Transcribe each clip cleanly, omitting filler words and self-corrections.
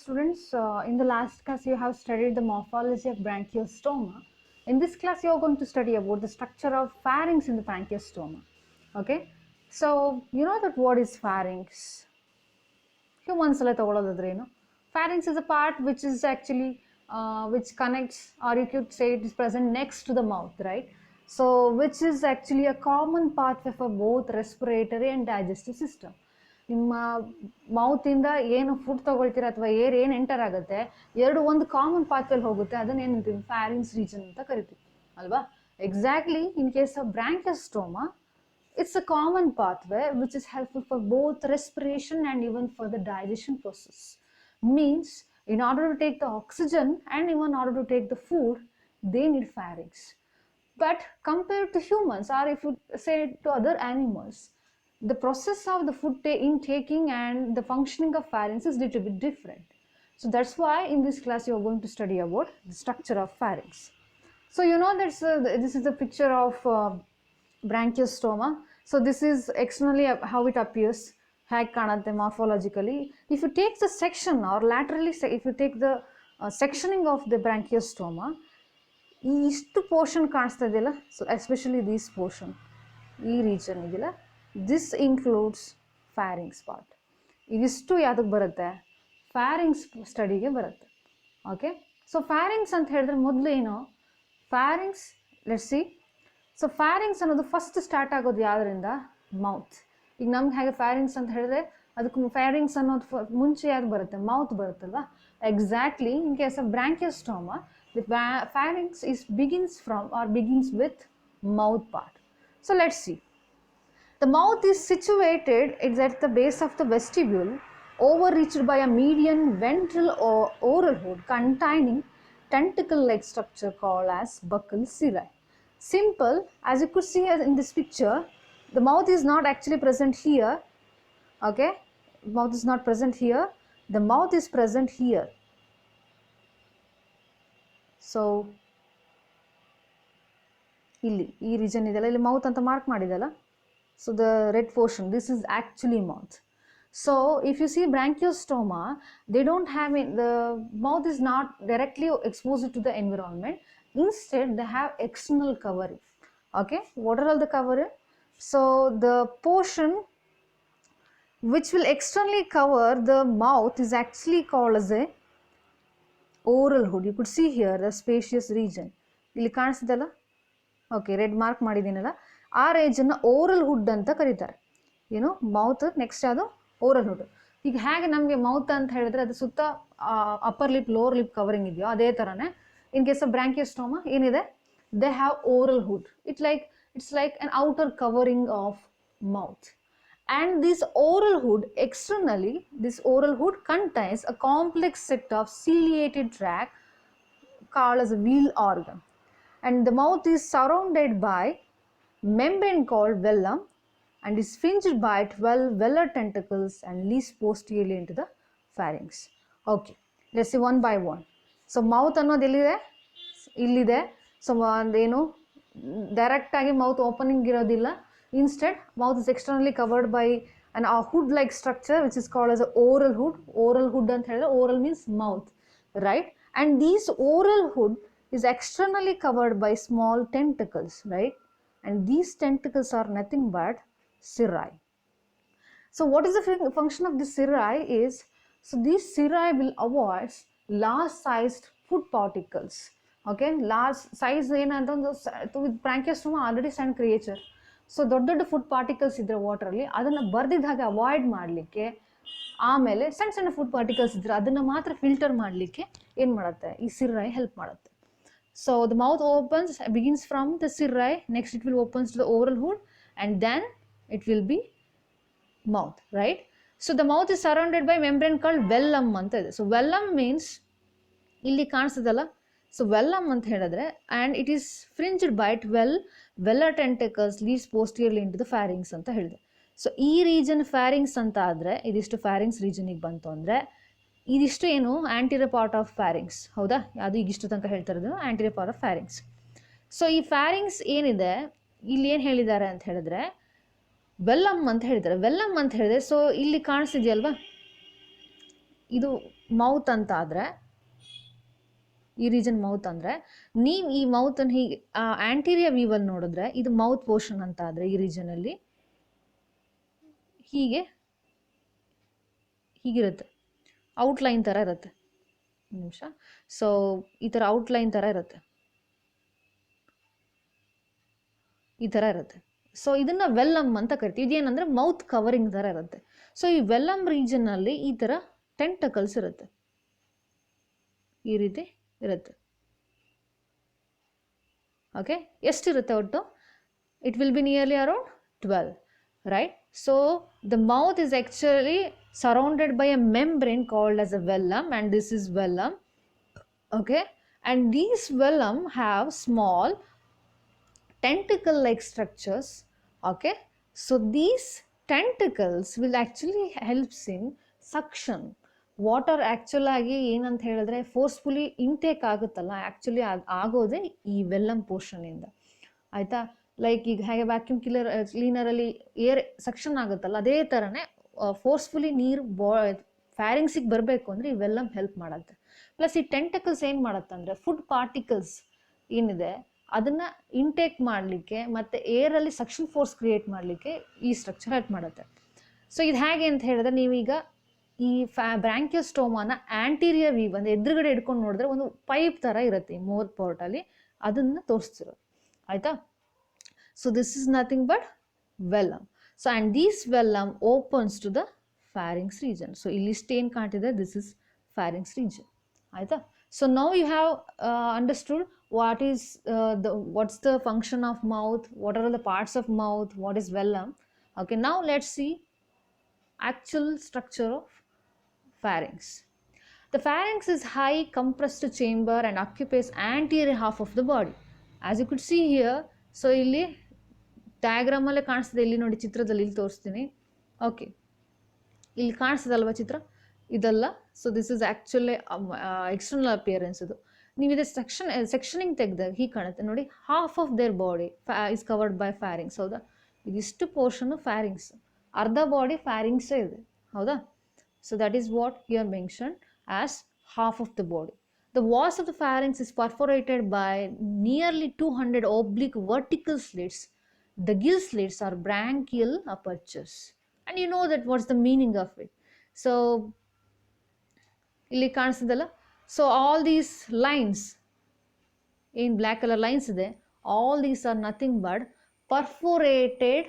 Students, in the last class you have studied the morphology of branchiostoma. In this class you are going to study about the structure of pharynx in the branchiostoma. Okay, so you know that what is pharynx? Pharynx is a part which is actually which connects, or you could say it is present next to the mouth, right? So which is actually a common pathway for both respiratory and digestive system. ನಿಮ್ಮ ಮೌತಿಂದ ಏನು food ತಗೊಳ್ತೀರ ಅಥವಾ air ಏನು enter ಆಗುತ್ತೆ ಎರಡು ಒಂದು common ಪಾತ್ವೆಲ್ ಹೋಗುತ್ತೆ, ಅದನ್ನ ಏನಂತೀವಿ ಫ್ಯಾರಿಂಗ್ಸ್ ರೀಜನ್ ಅಂತ ಕರಿತೀವಿ ಅಲ್ವಾ. Exactly in case of branchiostoma, it's a common pathway which is helpful for both respiration and even for the digestion process. Means in order to take the oxygen and even in order to take the food, they need pharynx. But compared to humans, or if you say to other animals, the process of the food intaking and the functioning of pharynx is little bit different. So that's why in this class you are going to study about the structure of pharynx. So you know that this is the picture of branchiostoma. So this is externally how it appears, morphologically. If you take the section or laterally, if you take the sectioning of the branchiostoma, ಇಷ್ಟು portion ಕಾಣಿಸ್ತಾ ಇದೆಯಲ್ಲ, so especially this portion, ಈ region ಇದೆಯಲ್ಲ, this includes pharynx part. ಇದಿಷ್ಟು ಯಾವುದಕ್ಕೆ ಬರುತ್ತೆ? Pharynx ಸ್ಟಡಿಗೆ ಬರುತ್ತೆ. Okay, so pharynx ಅಂತ ಹೇಳಿದ್ರೆ ಮೊದಲು ಏನು pharynx let's see. So pharynx ಅನ್ನೋದು ಫಸ್ಟ್ ಸ್ಟಾರ್ಟ್ ಆಗೋದು ಯಾವುದರಿಂದ? ಮೌತ್. ಈಗ ನಮ್ಗೆ ಹಾಗೆ ಫ್ಯಾರಿಂಗ್ಸ್ ಅಂತ ಹೇಳಿದ್ರೆ ಅದಕ್ಕೆ ಫ್ಯಾರಿಂಗ್ಸ್ ಅನ್ನೋದು ಮುಂಚೆ ಯಾವ್ದು ಬರುತ್ತೆ? ಮೌತ್ ಬರುತ್ತಲ್ವಾ. Exactly in case of branchiostoma, the pharynx begins with mouth part. So let's see. The mouth is situated, it's at the base of the vestibule, overreached by a median ventral or oral hood containing tentacle-like structure called as buccal cirri. Simple, as you could see in this picture, the mouth is not actually present here. Okay, mouth is not present here. The mouth is present here. So ಇಲ್ಲಿ ಈ region ಇದೆಯಲ್ಲ, ಇಲ್ಲಿ mouth ಅಂತ mark ಮಾಡಿದಲ್ಲ, so the red portion, this is actually mouth. So if you see branchiostoma, they don't have the mouth is not directly exposed to the environment. Instead they have external covering. Okay, what are all the covering? So the portion which will externally cover the mouth is actually called as a oral hood. You could see here the spacious region. ಇಲ್ಲಿ ಕಾಣಿಸ್ತಿದೆಲ್ಲ, okay, red mark ಮಾಡಿದ್ದೀನಲ್ಲ, ಆ ರೀಜನ್ನ oral ಹುಡ್ ಅಂತ ಕರೀತಾರೆ. ಏನು mouth next ಅದು oral ಹುಡ್. ಈಗ ಹೇಗೆ ನಮಗೆ mouth ಅಂತ ಹೇಳಿದ್ರೆ ಅದು ಸುತ್ತ upper lip lower lip covering ಇದೆಯೋ ಅದೇ ಥರನೇ ಇನ್ ಕೇಸ್ ಆಫ್ ಬ್ರಾಂಕಿಯೋಸ್ಟೋಮಾ ಏನಿದೆ? They have oral hood. It's like an outer covering of mouth. And this oral hood, externally, this oral hood contains a complex set of ciliated tract called as a wheel organ. And the mouth is surrounded by membrane called velum and is fringed by 12 velar tentacles and leads posteriorly into the pharynx. Okay, let's see one by one. So mouth ಅನ್ನೋದು ಎಲ್ಲಿದೆ? ಇಲ್ಲಿದೆ. So ಏನು direct ಆಗಿ mouth opening ಇರೋದಿಲ್ಲ. Instead, mouth is externally covered by a hood-like structure which is called as an oral hood. Oral hood and oral means mouth, right? And this oral hood is externally covered by small tentacles, right? And these tentacles are nothing but cirri. So what is the function of this cirri is, so these cirri will avoid large-sized food particles. Okay, large size with branchiostoma already sand creature. So ದೊಡ್ಡ ದೊಡ್ಡ food particles ಇದ್ದರೆ ವಾಟ್ರಲ್ಲಿ ಅದನ್ನು ಬರ್ದಿದ್ದ ಹಾಗೆ avoid ಮಾಡಲಿಕ್ಕೆ, ಆಮೇಲೆ ಸಣ್ಣ ಸಣ್ಣ food particles ಇದ್ದರೆ ಅದನ್ನು ಮಾತ್ರ ಫಿಲ್ಟರ್ ಮಾಡಲಿಕ್ಕೆ ಏನು ಮಾಡುತ್ತೆ? ಈ ಸಿರ್ರೈ ಹೆಲ್ಪ್ ಮಾಡುತ್ತೆ. So the mouth opens begins from the cirri, next it will opens to the oral hood and then it will be mouth, right? So the mouth is surrounded by membrane called velum ಅಂತ ಇದೆ. So ವೆಲ್ಲಮ್ means ಇಲ್ಲಿ ಕಾಣಿಸ್ತದಲ್ಲ, so velum ಅಂತ ಹೇಳಿದ್ರೆ, and it is fringed by 12 velar tentacles leads posteriorly into the pharynx ಅಂತ ಹೇಳಿದೆ. So ಈ region pharynx ಅಂತ ಆದರೆ, ಇದಿಷ್ಟು ಫ್ಯಾರಿಂಗ್ಸ್ ರೀಜನಿಗೆ ಬಂತು ಅಂದರೆ ಇದಿಷ್ಟು ಏನು ಆ್ಯಂಟಿರಿಯರ್ ಪಾರ್ಟ್ ಆಫ್ ಫ್ಯಾರಿಂಗ್ಸ್, ಹೌದಾ? ಅದು ಈಗಿಷ್ಟು ತನಕ ಹೇಳ್ತಾ ಇರೋದು ಆ್ಯಂಟಿರಿಯರ್ ಪಾರ್ಟ್ ಆಫ್ ಫ್ಯಾರಿಂಗ್ಸ್. ಸೊ ಈ ಫ್ಯಾರಿಂಗ್ಸ್ ಏನಿದೆ ಇಲ್ಲಿ ಏನು ಹೇಳಿದ್ದಾರೆ ಅಂತ ಹೇಳಿದ್ರೆ ವೆಲ್ಲಮ್ ಅಂತ ಹೇಳಿದ್ದಾರೆ. ವೆಲ್ಲಮ್ ಅಂತ ಹೇಳಿದ್ರೆ, ಸೊ ಇಲ್ಲಿ ಕಾಣಿಸ್ತಿದೆಯಲ್ವಾ, ಇದು ಮೌತ್ ಅಂತ ಆದರೆ, ಈ ರೀಜನ್ ಮೌತ್ ಅಂದರೆ, ನೀವು ಈ ಮೌತನ್ನು ಹೀಗೆ ಆಂಟೀರಿಯರ್ ವ್ಯೂವಲ್ಲಿ ನೋಡಿದ್ರೆ ಇದು ಮೌತ್ ಪೋರ್ಷನ್ ಅಂತ ಆದರೆ ಈ ರೀಜನಲ್ಲಿ ಹೀಗಿರುತ್ತೆ, ಔಟ್ಲೈನ್ ಥರ ಇರುತ್ತೆ. ನಿಮಿಷ. ಸೊ ಈ ಥರ ಔಟ್ಲೈನ್ ಥರ ಇರುತ್ತೆ, ಈ ಥರ ಇರುತ್ತೆ. ಸೊ ಇದನ್ನು ವೆಲ್ಲಮ್ ಅಂತ ಕರಿತೀವಿ. ಇದೇನಂದರೆ ಮೌತ್ ಕವರಿಂಗ್ ಥರ ಇರುತ್ತೆ. ಸೊ ಈ ವೆಲ್ಲಮ್ ರೀಜನ್ನಲ್ಲಿ ಈ ಥರ ಟೆಂಟಕಲ್ಸ್ ಇರುತ್ತೆ, ಈ ರೀತಿ ಇರುತ್ತೆ. ಓಕೆ, ಎಷ್ಟಿರುತ್ತೆ ಒಟ್ಟು? It will B nearly around 12, right? So the mouth is actually surrounded by a membrane called as a velum, and this is velum. Okay, and these velum have small tentacle like structures. Okay, so these tentacles will actually helps in suction. Water actual ಆಗಿ ಏನಂತ ಹೇಳಿದ್ರೆ forcefully intake ಆಗುತ್ತಲ್ಲ, actually ಅದು ಆಗೋದೇ ಈ ವೆಲ್ಲಮ್ ಪೋರ್ಷನಿಂದ. ಆಯಿತಾ? Like ಈಗ ಹೇಗೆ ವ್ಯಾಕ್ಯೂಮ್ ಕ್ಲೀನರಲ್ಲಿ ಏರ್ ಸಕ್ಷನ್ ಆಗುತ್ತಲ್ಲ, ಅದೇ ಥರನೇ ಫೋರ್ಸ್ಫುಲಿ ನೀರು ಫ್ಯಾರಿಂಗ್ಸಿಗೆ ಬರಬೇಕು ಅಂದರೆ ಈ ವೆಲ್ಲಮ್ ಹೆಲ್ಪ್ ಮಾಡುತ್ತೆ. ಪ್ಲಸ್ ಈ ಟೆಂಟಕಲ್ಸ್ ಏನು ಮಾಡುತ್ತೆ ಅಂದರೆ ಫುಡ್ ಪಾರ್ಟಿಕಲ್ಸ್ ಏನಿದೆ ಅದನ್ನು ಇಂಟೇಕ್ ಮಾಡಲಿಕ್ಕೆ ಮತ್ತು ಏರಲ್ಲಿ ಸಕ್ಷನ್ ಫೋರ್ಸ್ ಕ್ರಿಯೇಟ್ ಮಾಡಲಿಕ್ಕೆ ಈ ಸ್ಟ್ರಕ್ಚರ್ ಹೆಲ್ಪ್ ಮಾಡುತ್ತೆ. ಸೊ ಇದು ಹೇಗೆ ಅಂತ ಹೇಳಿದ್ರೆ, ನೀವೀಗ ಈ ಬ್ರಾಂಕಿಯೋಸ್ಟೋಮಾನ ಆಂಟೀರಿಯರ್ ವ್ಯೂ ಅಂದರೆ ಎದುರುಗಡೆ ಹಿಡ್ಕೊಂಡು ನೋಡಿದ್ರೆ ಒಂದು ಪೈಪ್ ಥರ ಇರುತ್ತೆ ಈ ಮೌತ್ ಪೋರ್ಟಲ್ಲಿ, ಅದನ್ನು ತೋರಿಸ್ತಿರೋದು. ಆಯಿತಾ? So this is nothing but velum. So and these velum opens to the pharynx region. So ಇಲ್ಲಿ ಏನು ಕಾಣ್ತಿದೆ, ದಿಸ್ ಇಸ್ ಫ್ಯಾರಿಂಗ್ಸ್ ರೀಜನ್. ಆಯಿತಾ? So now you have understood what's the function of mouth, what are the parts of mouth, what is velum. Okay, now let's see actual structure of pharynx. The pharynx is high compressed chamber and occupies anterior half of the body. As you could see here, so ಇಲ್ಲಿ diagram ಅಲ್ಲೇ ಕಾಣಿಸ್ತದೆ, ಇಲ್ಲಿ ನೋಡಿ ಚಿತ್ರದಲ್ಲಿ ಇಲ್ಲಿ ತೋರಿಸ್ತೀನಿ. Okay, ಇಲ್ಲಿ ಕಾಣಿಸ್ತದಲ್ವ ಚಿತ್ರ, ಇದಲ್ಲ. So this is actually external appearance. ಇದು ನೀವು ಇದೇ ಸೆಕ್ಷನಿಂಗ್ ತೆಗೆದಾಗ ಹೀಗೆ ಕಾಣುತ್ತೆ ನೋಡಿ, half of their body is covered by pharynx. ಹೌದಾ? ಇದಿಷ್ಟು ಪೋರ್ಷನ್ನು ಫ್ಯಾರಿಂಗ್ಸ್, ಅರ್ಧ ಬಾಡಿ ಫ್ಯಾರಿಂಗ್ಸೇ ಇದೆ. ಹೌದಾ? So that is what here mention as half of the body. The walls of the pharynx is perforated by nearly 200 oblique vertical slits. The gill slits are branchial apertures. And you know that what's the meaning of it. So, ಇಲ್ಲಿ ಕಾಣಿಸ್ತದಲ್ಲ, so all these lines, in black color lines ಇದೆ, all these are nothing but perforated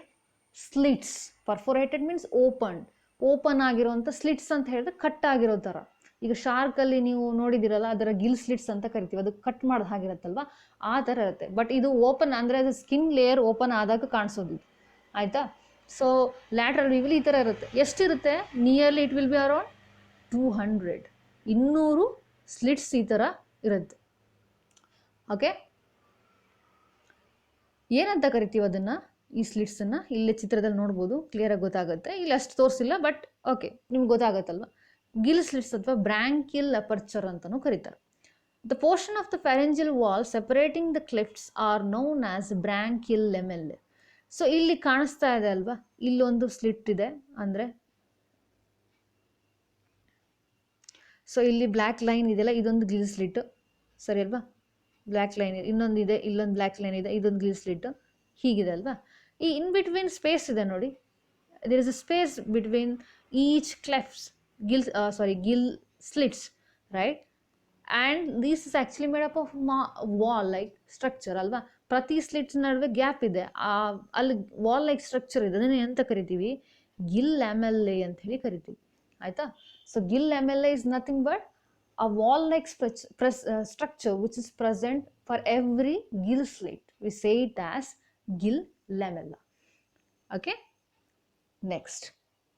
slits. Perforated means opened. Open ಆಗಿರೋಂಥ slits ಅಂತ ಹೇಳಿದ್ರೆ cut ಆಗಿರೋ ಥರ. ಈಗ ಶಾರ್ಕಲ್ಲಿ ನೀವು ನೋಡಿದಿರಲ್ಲ, ಅದರ ಗಿಲ್ ಸ್ಲಿಟ್ಸ್ ಅಂತ ಕರಿತೀವಿ, ಅದು ಕಟ್ ಮಾಡೋದು ಹಾಗಿರುತ್ತಲ್ವ, ಆ ಥರ ಇರುತ್ತೆ. ಬಟ್ ಇದು ಓಪನ್ ಅಂದರೆ ಅದು ಸ್ಕಿನ್ ಲೇಯರ್ ಓಪನ್ ಆದಾಗ ಕಾಣಿಸೋದು. ಆಯಿತಾ? ಸೊ ಲ್ಯಾಟ್ರಲ್ ವ್ಯೂವಲ್ಲಿ ಈ ಥರ ಇರುತ್ತೆ. ಎಷ್ಟಿರುತ್ತೆ? Nearly it will be around 200 slits ಈ ಥರ ಇರುತ್ತೆ. ಓಕೆ, ಏನಂತ ಕರಿತೀವಿ ಅದನ್ನು, ಈ ಸ್ಲಿಟ್ಸನ್ನು? ಇಲ್ಲೇ ಚಿತ್ರದಲ್ಲಿ ನೋಡ್ಬೋದು, ಕ್ಲಿಯರಾಗಿ ಗೊತ್ತಾಗುತ್ತೆ. ಇಲ್ಲಿ ಅಷ್ಟು ತೋರಿಸಿಲ್ಲ, ಬಟ್ ಓಕೆ ನಿಮ್ಗೆ ಗೊತ್ತಾಗುತ್ತಲ್ವ. ಗಿಲ್ ಸ್ಲಿಟ್ಸ್ ಅಥವಾ ಬ್ರಾಂಕಿಯಲ್ ಅಪರ್ಚರ್ ಅಂತಲೂ ಕರೀತಾರೆ. The portion of the pharyngeal wall separating the clefts are known as branchial lamellae. So ಇಲ್ಲಿ ಕಾಣಿಸ್ತಾ ಇದೆ ಅಲ್ವಾ, ಇಲ್ಲೊಂದು ಸ್ಲಿಟ್ ಇದೆ ಅಂದರೆ, ಸೊ ಇಲ್ಲಿ ಬ್ಲ್ಯಾಕ್ ಲೈನ್ ಇದೆಯಲ್ಲ, ಇದೊಂದು ಗಿಲ್ ಸ್ಲಿಟ್, ಸರಿ ಅಲ್ವಾ? ಬ್ಲ್ಯಾಕ್ ಲೈನ್ ಇದೆ, ಇನ್ನೊಂದು ಇದೆ, ಇಲ್ಲೊಂದು ಬ್ಲ್ಯಾಕ್ ಲೈನ್ ಇದೆ, ಇದೊಂದು ಗಿಲ್ ಸ್ಲಿಟ್, ಹೀಗಿದೆ ಅಲ್ವಾ? ಈ ಇನ್ ಬಿಟ್ವೀನ್ ಸ್ಪೇಸ್ ಇದೆ ನೋಡಿ, there is a space between each clefts gill slits, right? And this is actually made up of wall like structure ಅಲ್ವಾ? ಪ್ರತಿ ಸ್ಲಿಟ್ಸ್ ನಡುವೆ ಗ್ಯಾಪ್ ಇದೆ, ಅಲ್ಲಿ ವಾಲ್ ಲೈಕ್ ಸ್ಟ್ರಕ್ಚರ್ ಇದೆ. ಅದನ್ನು ಎಂತ ಕರಿತೀವಿ? ಗಿಲ್ ಲ್ಯಾಮೆಲ್ಲೆ ಅಂತ ಹೇಳಿ ಕರಿತೀವಿ. ಆಯಿತಾ? So Gill ಲ್ಯಾಮೆಲ್ಲೆ is nothing but a wall like structure which is present for every gill slit. We say it as gill lamella. Okay, next,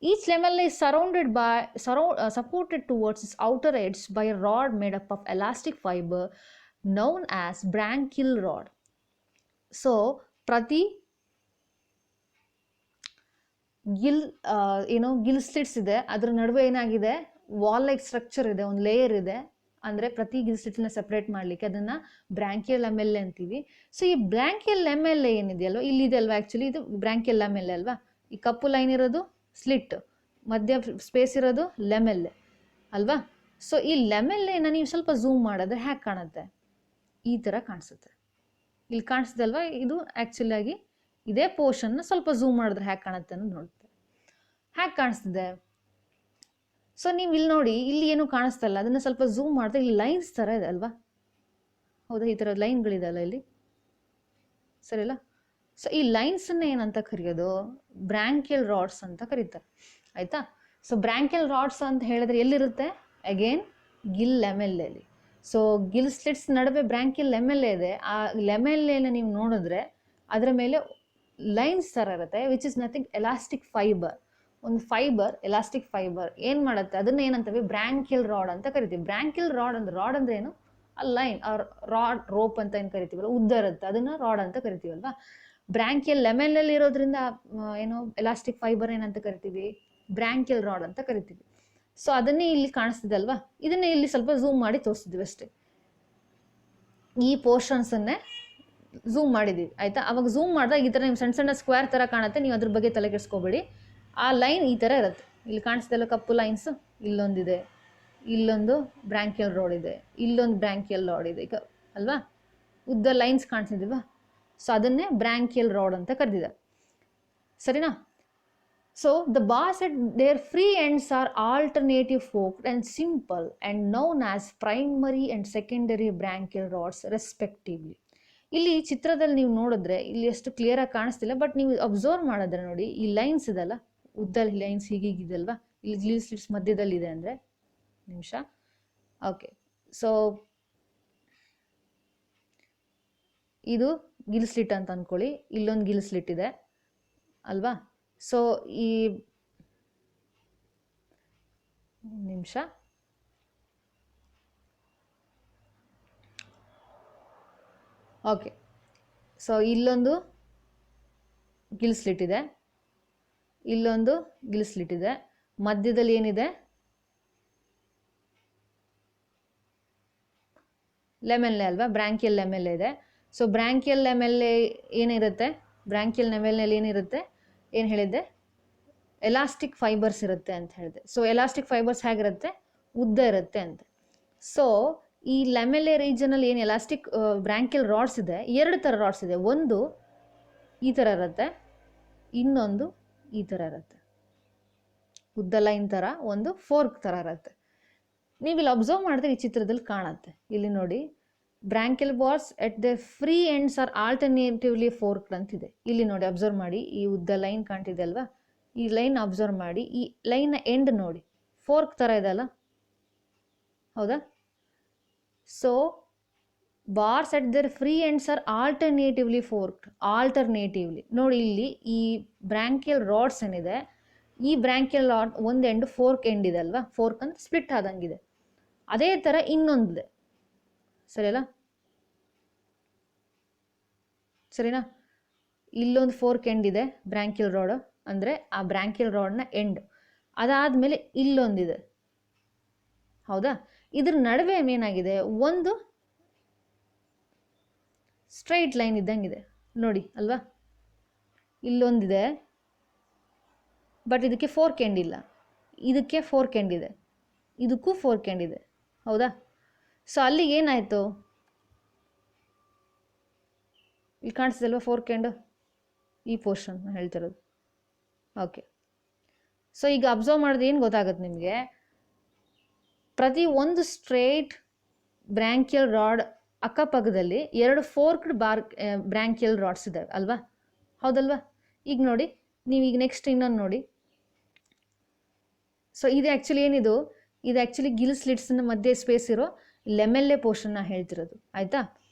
each lamella is supported towards its outer edge by a rod made up of elastic fiber known as branchial rod. So prati Gill slits ಇದೆ, ಅದರ ನಡುವೆ ಏನಾಗಿದೆ, wall like structure ಇದೆ, ಒಂದು layer ಇದೆ. ಅಂದರೆ ಪ್ರತಿ Gill ಸ್ಲಿಟ್ನ separate ಮಾಡಲಿಕ್ಕೆ ಅದನ್ನು ಬ್ರಾಂಕಿಯಲ್ ಲ್ಯಾಮೆಲ್ಲೆ ಅಂತೀವಿ. ಸೊ ಈ ಬ್ರಾಂಕಿಯಲ್ ಲ್ಯಾಮೆಲ್ಲೆ ಏನಿದೆಯಲ್ವ, ಇಲ್ಲಿದೆ ಅಲ್ವಾ, ಆ್ಯಕ್ಚುಲಿ ಇದು ಬ್ರಾಂಕಿಯಲ್ ಲ್ಯಾಮೆಲ್ಲೆ ಅಲ್ವಾ. ಈ ಕಪ್ಪು ಲೈನ್ ಇರೋದು ಸ್ಲಿಟ್, ಮಧ್ಯ ಸ್ಪೇಸ್ ಇರೋದು ಲ್ಯಾಮೆಲ್ಲೆ ಅಲ್ವಾ. ಸೊ ಈ ಲೆಮೆಲ್ಲೆನ ನೀವು ಸ್ವಲ್ಪ ಝೂಮ್ ಮಾಡಿದ್ರೆ ಹ್ಯಾಗೆ ಕಾಣುತ್ತೆ, ಈ ಥರ ಕಾಣಿಸುತ್ತೆ. ಇಲ್ಲಿ ಕಾಣಿಸ್ದಲ್ವಾ, ಇದು ಆ್ಯಕ್ಚುಲಿ ಆಗಿ ಇದೇ ಪೋರ್ಷನ್ನ ಸ್ವಲ್ಪ ಝೂಮ್ ಮಾಡಿದ್ರೆ ಹ್ಯಾಗೆ ಕಾಣುತ್ತೆ ಅನ್ನೋದು ನೋಡುತ್ತೆ. ಹ್ಯಾಗೆ ಕಾಣಿಸ್ತಿದೆ? ಸೊ ನೀವು ಇಲ್ಲಿ ನೋಡಿ, ಇಲ್ಲಿ ಏನು ಕಾಣಿಸ್ತಲ್ಲ, ಅದನ್ನು ಸ್ವಲ್ಪ ಝೂಮ್ ಮಾಡಿದ್ರೆ ಇಲ್ಲಿ ಲೈನ್ಸ್ ಥರ ಇದೆ ಅಲ್ವಾ? ಹೌದಾ, ಈ ಥರ ಲೈನ್ಗಳಿದೆಯಲ್ಲ ಇಲ್ಲಿ, ಸರಿ ಅಲ್ಲ? ಸೊ ಈ ಲೈನ್ಸನ್ನ ಏನಂತ ಕರೆಯೋದು? ಬ್ರಾಂಕಿಯಲ್ ರಾಡ್ಸ್ ಅಂತ ಕರೀತಾರೆ, ಆಯಿತಾ? ಸೊ ಬ್ರಾಂಕಿಯಲ್ ರಾಡ್ಸ್ ಅಂತ ಹೇಳಿದ್ರೆ ಎಲ್ಲಿರುತ್ತೆ? ಅಗೇನ್ ಗಿಲ್ ಲೆಮೆಲ್ಲೆಲಿ. ಸೊ ಗಿಲ್ ಸ್ಲಿಟ್ಸ್ ನಡುವೆ ಬ್ರಾಂಕಿಯಲ್ ಲೆಮೆಲ್ಲೆ ಇದೆ. ಆ ಲೆಮೆಲ್ಲೆನ ನೀವು ನೋಡಿದ್ರೆ ಅದರ ಮೇಲೆ ಲೈನ್ಸ್ ಥರ ಇರುತ್ತೆ, which is nothing elastic fibre. ಒಂದು ಫೈಬರ್, ಎಲಾಸ್ಟಿಕ್ ಫೈಬರ್ ಏನು ಮಾಡುತ್ತೆ, ಅದನ್ನ ಏನಂತವೆ? ಬ್ರಾಂಕಿಯಲ್ ರಾಡ್ ಅಂತ ಕರಿತೀವಿ. ಬ್ರಾಂಕಿಯಲ್ ರಾಡ್ ಅಂದ್ರೆ ಏನು? ಆ ಲೈನ್ ರಾಡ್, ರೋಪ್ ಅಂತ ಏನು ಕರಿತೀವಲ್ಲ, ಉದ್ದ ಇರುತ್ತೆ, ಅದನ್ನ ರಾಡ್ ಅಂತ ಕರಿತೀವಲ್ವಾ? ಬ್ರಾಂಕಿಯಲ್ ಲೆಮೆಲ್ಲೆಲ್ಲಿ ಇರೋದ್ರಿಂದ ಏನು ಎಲಾಸ್ಟಿಕ್ ಫೈಬರ್ ಏನಂತ ಕರಿತೀವಿ? ಬ್ರಾಂಕಿಯಲ್ ರಾಡ್ ಅಂತ ಕರಿತೀವಿ. ಸೊ ಅದನ್ನೇ ಇಲ್ಲಿ ಕಾಣಿಸ್ತಿದೆ ಅಲ್ವಾ, ಇದನ್ನೇ ಇಲ್ಲಿ ಸ್ವಲ್ಪ ಝೂಮ್ ಮಾಡಿ ತೋರಿಸ್ತಿದ್ವಿ ಅಷ್ಟೇ. ಈ ಪೋರ್ಷನ್ಸನ್ನೇ ಝೂಮ್ ಮಾಡಿದ್ದೀವಿ, ಆಯಿತಾ? ಅವಾಗ ಝೂಮ್ ಮಾಡಿದಾಗ ಈ ಥರ ನಿಮ್ಮ ಸಣ್ಣ ಸಣ್ಣ ಸ್ಕ್ವೇರ್ ಥರ ಕಾಣುತ್ತೆ, ನೀವು ಅದ್ರ ಬಗ್ಗೆ ತಲೆ ಕೆಡಿಸ್ಕೋಬೇಡಿ. ಆ ಲೈನ್ ಈ ಥರ ಇರುತ್ತೆ, ಇಲ್ಲಿ ಕಾಣಿಸ್ತಿಲ್ಲ ಕಪ್ಪು ಲೈನ್ಸು, ಇಲ್ಲೊಂದಿದೆ, ಇಲ್ಲೊಂದು ಬ್ರಾಂಕಿಯಲ್ ರಾಡ್ ಇದೆ, ಇಲ್ಲೊಂದು ಬ್ರಾಂಕಿಯಲ್ ರಾಡ್ ಇದೆ, ಈಗ ಅಲ್ವಾ? ಉದ್ದ ಲೈನ್ಸ್ ಕಾಣಿಸ್ತಿದ್ದೀವಾ? ಸೊ ಅದನ್ನೇ ಬ್ರಾಂಕಿಯಲ್ ರಾಡ್ ಅಂತ ಕರೆದಿದ್ದಾರೆ, ಸರಿನಾ? So the bars at their free ends are alternative forked and simple and known as primary and secondary branchial rods respectively. ಇಲ್ಲಿ ಚಿತ್ರದಲ್ಲಿ ನೀವು ನೋಡಿದ್ರೆ ಇಲ್ಲಿ ಎಷ್ಟು ಕ್ಲಿಯರ್ ಆಗಿ ಕಾಣಿಸ್ತಿಲ್ಲ, ಬಟ್ ನೀವು ಅಬ್ಸರ್ವ್ ಮಾಡಿದ್ರೆ ನೋಡಿ, ಈ ಲೈನ್ಸ್ ಇದಲ್ಲ, ಉದ್ದ ಲೈನ್ಸ್ ಹೀಗಿದೆಯಲ್ವಾ, ಇಲ್ಲಿ ಗಿಲ್ ಸ್ಲಿಟ್ಸ್ ಮಧ್ಯದಲ್ಲಿ ಇದೆ ಅಂದರೆ, ನಿಮಿಷ, ಓಕೆ. ಸೊ ಇದು ಗಿಲ್ ಸ್ಲಿಟ್ ಅಂತ ಅಂದ್ಕೊಳ್ಳಿ, ಇಲ್ಲೊಂದು ಗಿಲ್ ಸ್ಲಿಟ್ ಇದೆ ಅಲ್ವಾ? ಸೊ ಈ ನಿಮಿಷ, ಓಕೆ. ಸೊ ಇಲ್ಲೊಂದು ಗಿಲ್ ಸ್ಲಿಟ್ ಇದೆ, ಇಲ್ಲೊಂದು ಗಿಲ್ ಸ್ಲಿಟ್ ಇದೆ, ಮಧ್ಯದಲ್ಲಿ ಏನಿದೆ? ಲೆಮೆಲ್ಲೆ ಅಲ್ವಾ? ಬ್ರಾಂಕಿಯಲ್ ಲೆಮೆಲ್ಲೆ ಇದೆ. ಸೊ ಬ್ರಾಂಕಿಯಲ್ ಲೆಮೆಲ್ಲೆ ಏನಿರುತ್ತೆ? ಬ್ರಾಂಕಿಯಲ್ ಲೆಮೆಲ್ಲೆಲ್ಲಿ ಏನಿರುತ್ತೆ? ಏನು ಹೇಳಿದ್ದೆ? ಎಲಾಸ್ಟಿಕ್ ಫೈಬರ್ಸ್ ಇರುತ್ತೆ ಅಂತ ಹೇಳಿದೆ. ಸೊ ಎಲಾಸ್ಟಿಕ್ ಫೈಬರ್ಸ್ ಹೇಗಿರುತ್ತೆ? ಉದ್ದ ಇರುತ್ತೆ ಅಂತ. ಸೊ ಈ ಲೆಮೆಲ್ಲೆ ರೀಜನಲ್ಲಿ ಏನು ಎಲಾಸ್ಟಿಕ್ ಬ್ರಾಂಕಿಯಲ್ ರಾಡ್ಸ್ ಇದೆ, ಎರಡು ಥರ ರಾಡ್ಸ್ ಇದೆ. ಒಂದು ಈ ಥರ ಇರುತ್ತೆ, ಇನ್ನೊಂದು ಈ ಥರ ಇರುತ್ತೆ, ಉದ್ದ ಲೈನ್ ಥರ, ಒಂದು ಫೋರ್ಕ್ ಥರ ಇರುತ್ತೆ. ನೀವು ಇಲ್ಲಿ ಅಬ್ಸರ್ವ್ ಮಾಡಿದ್ರೆ ಈ ಚಿತ್ರದಲ್ಲಿ ಕಾಣುತ್ತೆ, ಇಲ್ಲಿ ನೋಡಿ, bronchial bars at the free ends are alternatively forked ಅಂತಿದೆ. ಇಲ್ಲಿ ನೋಡಿ, ಅಬ್ಸರ್ವ್ ಮಾಡಿ, ಈ ಉದ್ದ ಲೈನ್ ಕಾಣ್ತಿದೆ ಅಲ್ವಾ? ಈ ಲೈನ್ ಅಬ್ಸರ್ವ್ ಮಾಡಿ, ಈ ಲೈನ್ನ ಎಂಡ್ ನೋಡಿ, ಫೋರ್ಕ್ ಥರ ಇದೆ ಅಲ್ಲ, ಹೌದಾ? So bars at their free ends are alternatively forked. Alternatively ನೋಡಿ, ಇಲ್ಲಿ ಈ ಬ್ರಾಂಕಿಯಲ್ ರಾಡ್ಸ್ ಏನಿದೆ, ಈ ಬ್ರಾಂಕಿಯಲ್ ರಾಡ್ ಒಂದು ಎಂಡ್ ಫೋರ್ಕ್ ಎಂಡ್ ಇದೆ ಅಲ್ವಾ? ಫೋರ್ಕ್ ಅಂದರೆ ಸ್ಪ್ಲಿಟ್ ಆದಂಗಿದೆ. ಅದೇ ಥರ ಇನ್ನೊಂದಿದೆ, ಸರಿ ಅಲ್ಲ? ಸರಿನಾ? ಇಲ್ಲೊಂದು ಫೋರ್ಕ್ ಎಂಡ್ ಇದೆ ಬ್ರಾಂಕಿಯಲ್ ರಾಡ್, ಅಂದರೆ ಆ ಬ್ರಾಂಕಿಯಲ್ ರಾಡ್ನ ಎಂಡ್. ಅದಾದಮೇಲೆ ಇಲ್ಲೊಂದಿದೆ, ಹೌದಾ? ಇದ್ರ ನಡುವೆ ಏನಾಗಿದೆ? ಒಂದು ಸ್ಟ್ರೈಟ್ ಲೈನ್ ಇದ್ದಂಗಿದೆ ನೋಡಿ ಅಲ್ವಾ? ಇಲ್ಲೊಂದಿದೆ, ಬಟ್ ಇದಕ್ಕೆ ಫೋರ್ಕ್ ಎಂಡ್ ಇಲ್ಲ, ಇದಕ್ಕೆ ಫೋರ್ಕ್ ಎಂಡ್ ಇದೆ, ಇದಕ್ಕೂ ಫೋರ್ಕ್ ಎಂಡ್ ಇದೆ, ಹೌದಾ? ಸೊ ಅಲ್ಲಿಗೆ ಏನಾಯಿತು? ಇಲ್ಲಿ ಕಾಣಿಸ್ತಿಲ್ವ ಫೋರ್ಕ್ ಎಂಡ್? ಈ ಪೋರ್ಷನ್ ಹೇಳ್ತಿರೋದು, ಓಕೆ. ಸೊ ಈಗ ಅಬ್ಸರ್ವ್ ಮಾಡಿದ್ರೆ ಏನು ಗೊತ್ತಾಗುತ್ತೆ ನಿಮಗೆ? ಪ್ರತಿ ಒಂದು ಸ್ಟ್ರೇಟ್ ಬ್ರಾಂಕಿಯಲ್ ರಾಡ್ ಅಕ್ಕಪಕ್ಕದಲ್ಲಿ ಎರಡು ಫೋರ್ಕ್ಡ್ ಬ್ರಾಂಕಿಯಲ್ ರಾಡ್ಸ್ ಇದ್ದಾವೆ ಅಲ್ವಾ? ಹೌದಲ್ವಾ? ಈಗ ನೋಡಿ, ನೀವೀಗ ನೆಕ್ಸ್ಟ್ ಇನ್ನೊಂದು ನೋಡಿ. ಸೊ ಇದು ಆ್ಯಕ್ಚುಲಿ ಏನಿದು? ಇದು ಆ್ಯಕ್ಚುಲಿ ಗಿಲ್ ಸ್ಲಿಟ್ಸ್ನ ಮಧ್ಯೆ ಸ್ಪೇಸ್ ಇರೋ ಲೆಮೆಲ್ಲೆ ಪೋರ್ಷನ್ನ ಹೇಳ್ತಿರೋದು, ಆಯಿತಾ?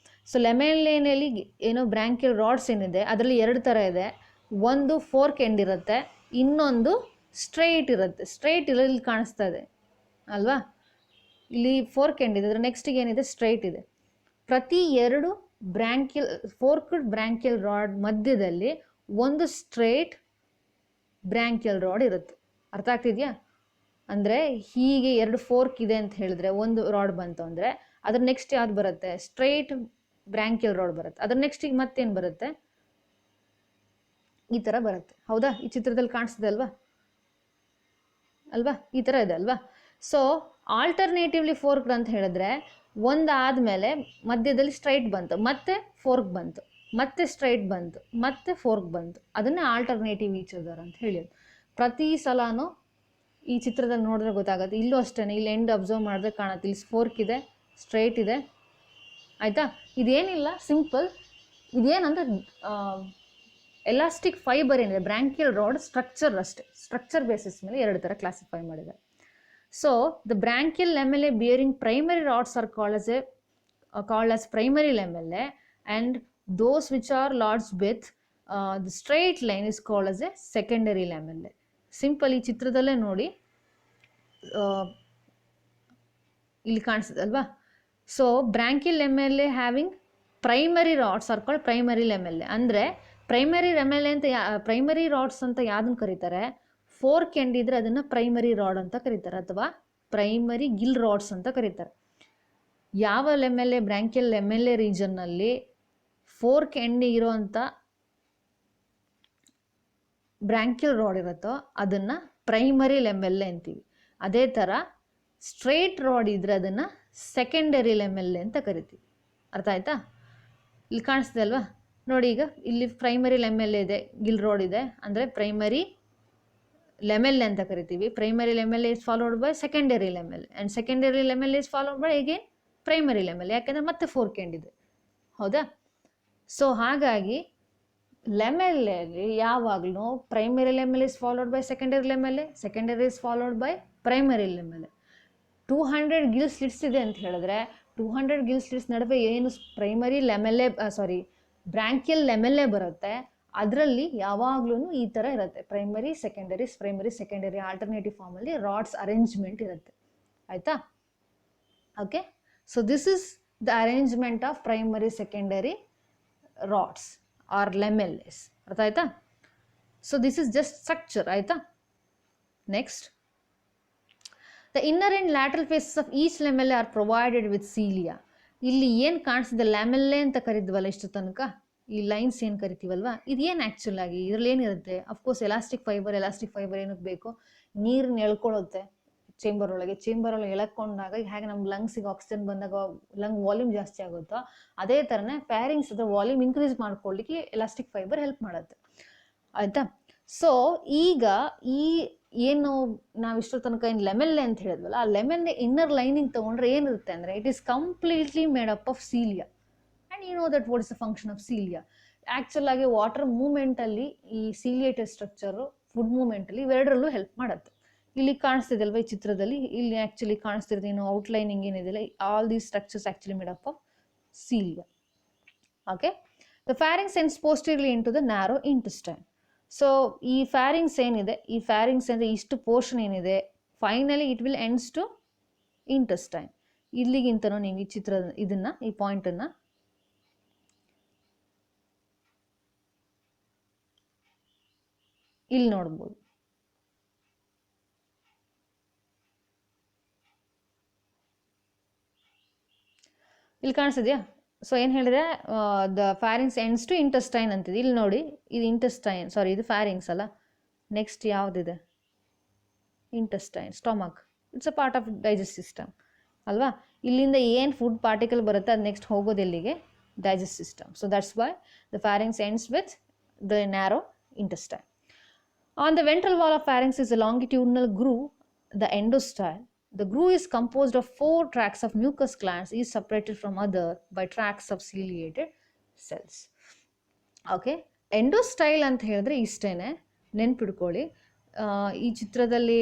ಸೊ ಲೆಮೆಲ್ಲೆನಲ್ಲಿ ಏನೋ ಬ್ರಾಂಕಿಯಲ್ ರಾಡ್ಸ್ ಏನಿದೆ ಅದರಲ್ಲಿ ಎರಡು ಥರ ಇದೆ. ಒಂದು ಫೋರ್ಕ್ ಎಂಡ್ ಇರುತ್ತೆ, ಇನ್ನೊಂದು ಸ್ಟ್ರೈಟ್ ಇರುತ್ತೆ. ಸ್ಟ್ರೈಟ್ ಇಲ್ಲಿ ಕಾಣಿಸ್ತಾ ಇದೆ ಅಲ್ವಾ? ಇಲ್ಲಿ ಫೋರ್ಕ್ ಎಂಡ್ ಇದೆ, ಅದರ ನೆಕ್ಸ್ಟಿಗೆ ಏನಿದೆ? ಸ್ಟ್ರೈಟ್ ಇದೆ. ಪ್ರತಿ ಎರಡು ಫೋರ್ಕ್ಡ್ ಬ್ರಾಂಕಿಯಲ್ ರಾಡ್ ಮಧ್ಯದಲ್ಲಿ ಒಂದು ಸ್ಟ್ರೈಟ್ ಬ್ರಾಂಕಿಯಲ್ ರಾಡ್ ಇರುತ್ತೆ. ಅರ್ಥ ಆಗ್ತಿದೆಯಾ? ಅಂದರೆ ಹೀಗೆ ಎರಡು ಫೋರ್ಕ್ ಇದೆ ಅಂತ ಹೇಳಿದ್ರೆ, ಒಂದು ರಾಡ್ ಬಂತು ಅಂದರೆ ಅದ್ರ ನೆಕ್ಸ್ಟ್ ಯಾವ್ದು ಬರುತ್ತೆ? ಸ್ಟ್ರೈಟ್ ಬ್ರಾಂಕಿಯಲ್ ರಾಡ್ ಬರುತ್ತೆ. ಅದ್ರ ನೆಕ್ಸ್ಟಿಗೆ ಮತ್ತೇನು ಬರುತ್ತೆ? ಈ ಥರ ಬರುತ್ತೆ, ಹೌದಾ? ಈ ಚಿತ್ರದಲ್ಲಿ ಕಾಣಿಸ್ತಿದೆ ಅಲ್ವಾ? ಈ ಥರ ಇದೆ ಅಲ್ವಾ? ಸೊ ಆಲ್ಟರ್ನೇಟಿವ್ಲಿ ಫೋರ್ಕ್ಡ್ ಅಂತ ಹೇಳಿದ್ರೆ ಒಂದಾದಮೇಲೆ ಮಧ್ಯದಲ್ಲಿ ಸ್ಟ್ರೈಟ್ ಬಂತು, ಮತ್ತೆ ಫೋರ್ಕ್ ಬಂತು, ಮತ್ತೆ ಸ್ಟ್ರೈಟ್ ಬಂತು, ಮತ್ತೆ ಫೋರ್ಕ್ ಬಂತು, ಅದನ್ನೇ ಆಲ್ಟರ್ನೇಟಿವ್ ಈಚ್ ಅದರ್ ಅಂತ ಹೇಳಿದ್ರು. ಪ್ರತಿ ಸಲನೂ ಈ ಚಿತ್ರದಲ್ಲಿ ನೋಡಿದ್ರೆ ಗೊತ್ತಾಗುತ್ತೆ. ಇಲ್ಲೂ ಅಷ್ಟೇ, ಇಲ್ಲಿ ಎಂಡ್ ಅಬ್ಸರ್ವ್ ಮಾಡಿದ್ರೆ ಕಾಣುತ್ತೆ, ಇಲ್ಲಿ ಫೋರ್ಕ್ ಇದೆ, ಸ್ಟ್ರೈಟ್ ಇದೆ, ಆಯಿತಾ. ಇದೇನಿಲ್ಲ, ಸಿಂಪಲ್. ಇದೇನಂದರೆ ಎಲಾಸ್ಟಿಕ್ ಫೈಬರ್ ಏನಿದೆ, ಬ್ರಾಂಕಿಯಲ್ ರಾಡ್ ಸ್ಟ್ರಕ್ಚರ್ ಅಷ್ಟೇ, ಸ್ಟ್ರಕ್ಚರ್ ಬೇಸಿಸ್ ಮೇಲೆ ಎರಡು ಥರ ಕ್ಲಾಸಿಫೈ ಮಾಡಿದ್ದಾರೆ. So the branchial lamellae bearing primary rods are called as primary lemella, and those which are lodged with the straight line is called as a secondary lemella. Simple ಈ ಚಿತ್ರದಲ್ಲೇ ನೋಡಿ, ಇಲ್ಲಿ ಕಾಣಿಸ್ತದೆ ಅಲ್ವಾ. So branchial lamellae having primary rods are called primary lamellae. ಅಂದರೆ primary lamellae ಅಂತ primary rods ಅಂತ ಯಾವುದನ್ನು ಕರೀತಾರೆ, ಫೋರ್ಕ್ ಎಂಡ್ ಇದ್ರೆ ಅದನ್ನು ಪ್ರೈಮರಿ ರಾಡ್ ಅಂತ ಕರೀತಾರೆ, ಅಥವಾ ಪ್ರೈಮರಿ ಗಿಲ್ ರಾಡ್ಸ್ ಅಂತ ಕರೀತಾರೆ. ಯಾವ ಲೆಮೆಲ್ಲೆ, ಬ್ರಾಂಕಿಯಲ್ ಲೆಮೆಲ್ಲೆ ರೀಜನ್ನಲ್ಲಿ ಫೋರ್ಕ್ ಎಂಡ್ ಇರೋವಂಥ ಬ್ರಾಂಕಿಯಲ್ ರಾಡ್ ಇರುತ್ತೋ ಅದನ್ನು ಪ್ರೈಮರಿ ಲೆಮೆಲ್ಲೆ ಅಂತೀವಿ. ಅದೇ ಥರ ಸ್ಟ್ರೈಟ್ ರಾಡ್ ಇದ್ದರೆ ಅದನ್ನು ಸೆಕೆಂಡರಿ ಲೆಮೆಲ್ಲೆ ಅಂತ ಕರಿತೀವಿ. ಅರ್ಥ ಆಯ್ತಾ? ಇಲ್ಲಿ ಕಾಣಿಸ್ತಿದೆ ಅಲ್ವಾ ನೋಡಿ, ಈಗ ಇಲ್ಲಿ ಪ್ರೈಮರಿ ಲೆಮೆಲ್ಲೆ ಇದೆ, ಗಿಲ್ ರಾಡ್ ಇದೆ, ಅಂದರೆ ಪ್ರೈಮರಿ ಲೆಮೆಲ್ಲೆ ಅಂತ ಕರಿತೀವಿ. Primary lamellae is followed by secondary lamellae, and secondary lamellae is followed by again primary lamellae, ಯಾಕೆಂದರೆ ಮತ್ತೆ ಫೋರ್ಕ್ ಎಂಡ್ ಇದೆ, ಹೌದಾ. ಸೊ ಹಾಗಾಗಿ ಲೆಮೆಲ್ಲೆಯಲ್ಲಿ ಯಾವಾಗಲೂ primary lamellae is followed by secondary lamellae, secondary is followed by primary lamellae. 200 gill slits ಇದೆ ಅಂತ ಹೇಳಿದ್ರೆ 200 ಗಿಲ್ ಸ್ಲಿಟ್ಸ್ ನಡುವೆ ಏನು ಪ್ರೈಮರಿ ಲೆಮೆಲ್ಲೆ ಬ್ರಾಂಕಿಯಲ್ ಲೆಮೆಲ್ಲೆ ಬರುತ್ತೆ, ಅದರಲ್ಲಿ ಯಾವಾಗ್ಲೂ ಈ ಥರ ಇರುತ್ತೆ, ಪ್ರೈಮರಿ ಸೆಕೆಂಡರಿ ಆಲ್ಟರ್ನೇಟಿವ್ ಫಾರ್ಮಲ್ಲಿ ರಾಡ್ಸ್ ಅರೇಂಜ್ಮೆಂಟ್ ಇರುತ್ತೆ, ಆಯಿತಾ. Okay, so this is the arrangement of primary secondary rods are lamellae. ಅರ್ಥ ಆಯ್ತಾ? ಸೊ ದಿಸ್ ಇಸ್ ಜಸ್ಟ್ ಸ್ಟ್ರಕ್ಚರ್, ಆಯಿತಾ. Next, the inner and lateral faces of each lamellae are provided with cilia. ಇಲ್ಲಿ ಏನು ಕಾಣಿಸಿದೆ ಲ್ಯಾಮೆಲ್ಲೆ ಅಂತ ಕರಿದ್ವಲ್ಲ ಇಷ್ಟು ತನಕ, ಈ ಲೈನ್ಸ್ ಏನು ಕರಿತೀವಲ್ವಾ, ಇದೇನು ಆ್ಯಕ್ಚುಲ್ ಆಗಿ ಇದರಲ್ಲಿ ಏನಿರುತ್ತೆ, ಅಫ್ಕೋರ್ಸ್ ಎಲಾಸ್ಟಿಕ್ ಫೈಬರ್ ಏನಕ್ಕೆ ಬೇಕು, ನೀರನ್ನ ಎಳ್ಕೊಳ್ಳುತ್ತೆ ಚೇಂಬರ್ ಒಳಗೆ ಎಳ್ಕೊಂಡಾಗ ಹೇಗೆ ನಮ್ಮ ಲಂಗ್ಸಿಗೆ ಆಕ್ಸಿಜನ್ ಬಂದಾಗ ಲಂಗ್ ವಾಲ್ಯೂಮ್ ಜಾಸ್ತಿ ಆಗುತ್ತೋ ಅದೇ ಥರನೇ ಫ್ಯಾರಿಂಗ್ಸ್ ಅದರ ವಾಲ್ಯೂಮ್ ಇನ್ಕ್ರೀಸ್ ಮಾಡ್ಕೊಳ್ಳಿಕ್ಕೆ ಎಲಾಸ್ಟಿಕ್ ಫೈಬರ್ ಹೆಲ್ಪ್ ಮಾಡುತ್ತೆ, ಆಯಿತಾ. ಸೊ ಈಗ ಈ ಏನು ನಾವು ಇಷ್ಟರ ತನಕ ಏನು ಲೆಮೆಲ್ಲೆ ಅಂತ ಹೇಳಿದ್ವಲ್ಲ, ಆ ಲೆಮೆಲ್ಲೆ ಇನ್ನರ್ ಲೈನಿಂಗ್ ತೊಗೊಂಡ್ರೆ ಏನಿರುತ್ತೆ ಅಂದರೆ it is completely made up of cilia. And you know that what is the function of cilia. Actual ಆಗಿ ವಾಟರ್ ಮೂವ್ಮೆಂಟಲ್ಲಿ ಈ ಸೀಲಿಯೇಟೆಡ್ ಸ್ಟ್ರಕ್ಚರು ಫುಡ್ ಮೂವ್ಮೆಂಟಲ್ಲಿ ಇವೆರಡರಲ್ಲೂ ಹೆಲ್ಪ್ ಮಾಡುತ್ತೆ. ಇಲ್ಲಿ ಕಾಣಿಸ್ತಿದೆ ಅಲ್ವಾ ಈ ಚಿತ್ರದಲ್ಲಿ, ಇಲ್ಲಿ ಆ್ಯಕ್ಚುಲಿ ಕಾಣಿಸ್ತಿರೋದು ಏನು ಔಟ್ಲೈನಿಂಗ್ ಏನಿದೆಯಲ್ಲ, all these structures actually made up of cilia. Okay, the pharynx ends posteriorly into the narrow intestine. So ಈ ಫ್ಯಾರಿಂಗ್ಸ್ ಏನಿದೆ, ಈ ಫ್ಯಾರಿಂಗ್ಸ್ ಅಂದರೆ ಇಷ್ಟು ಪೋರ್ಷನ್ ಏನಿದೆ, finally it will ends to intestine. ಇಲ್ಲಿಗಿಂತನೂ ನೀವು ಈ ಚಿತ್ರ ಇದನ್ನು ಈ ಪಾಯಿಂಟನ್ನು ಇಲ್ಲಿ ನೋಡ್ಬೋದು. ಇಲ್ಲಿ ಕಾಣಿಸಿದ್ಯಾ? ಸೊ ಏನು ಹೇಳಿದೆ, the pharynx ends to intestine ಅಂತಿದೆ. ಇಲ್ಲಿ ನೋಡಿ, ಇದು ಇಂಟೆಸ್ಟೈನ್, ಸಾರಿ ಇದು ಫ್ಯಾರಿಂಗ್ಸ್ ಅಲ್ಲ. ನೆಕ್ಸ್ಟ್ ಯಾವುದಿದೆ, intestine, stomach, it's a part of digest system ಅಲ್ವಾ. ಇಲ್ಲಿಂದ ಏನು ಫುಡ್ ಪಾರ್ಟಿಕಲ್ ಬರುತ್ತೆ ಅದು ನೆಕ್ಸ್ಟ್ ಹೋಗೋದು ಎಲ್ಲಿಗೆ, digest system. So that's why the pharynx ends with the narrow intestine. On the ventral wall of pharynx is a longitudinal groove, the endostyle. The groove is composed of 4 tracts of mucous glands, each separated from other by tracts of ciliated cells. Okay, endostyle ಅಂತ ಹೇಳಿದ್ರೆ ಇಷ್ಟೇನೆ, ನೆನ್ಪಿಡ್ಕೊಳ್ಳಿ. ಈ ಚಿತ್ರದಲ್ಲಿ